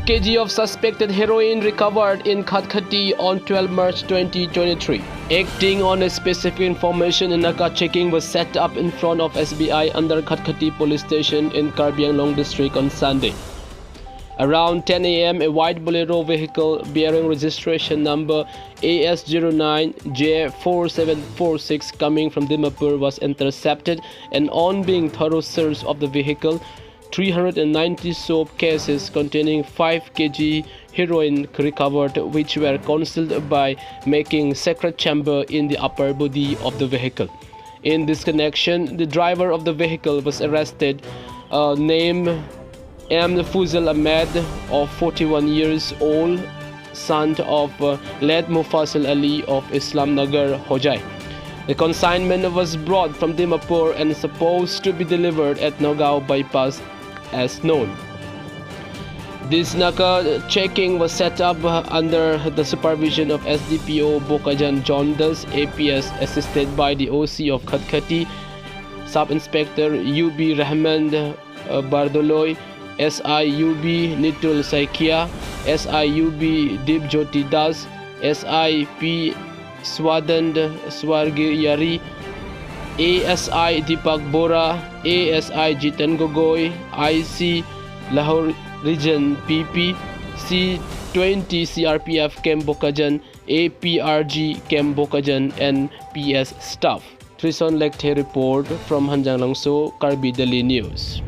kg of suspected heroin recovered in Khatkhati on 12 March 2023. Acting on a specific information, a narco checking was set up in front of SBI under Khatkhati police station in Karbi Anglong district on Sunday. Around 10 a.m., a white Bolero vehicle bearing registration number AS09J4746 coming from Dimapur was intercepted, and on being thorough search of the vehicle, 390 soap cases containing 5 kg heroin recovered, which were concealed by making secret chamber in the upper body of the vehicle. In this connection, the driver of the vehicle was arrested, named M. Fuzal Ahmed, of 41 years old, son of late Mufassal Ali of Islamnagar, Hojai. The consignment was brought from Dimapur and supposed to be delivered at Nagaon bypass as known. This narco checking was set up under the supervision of SDPO Bokajan John Das, APS, assisted by the OC of Khatkhati, Sub-Inspector UB Rahman Bardoloy, SIUB Nitul Saikia, SIUB Dibjoti Das, SIP Swadand Swargiyari, ASI Deepak Bora, ASI Jitan Gogoi, IC Lahore Region PP, C20 CRPF Camp Bokajan, APRG Camp Bokajan, and PS staff. Trison Lekte report from Hanjang Langso, Karbi Daily News.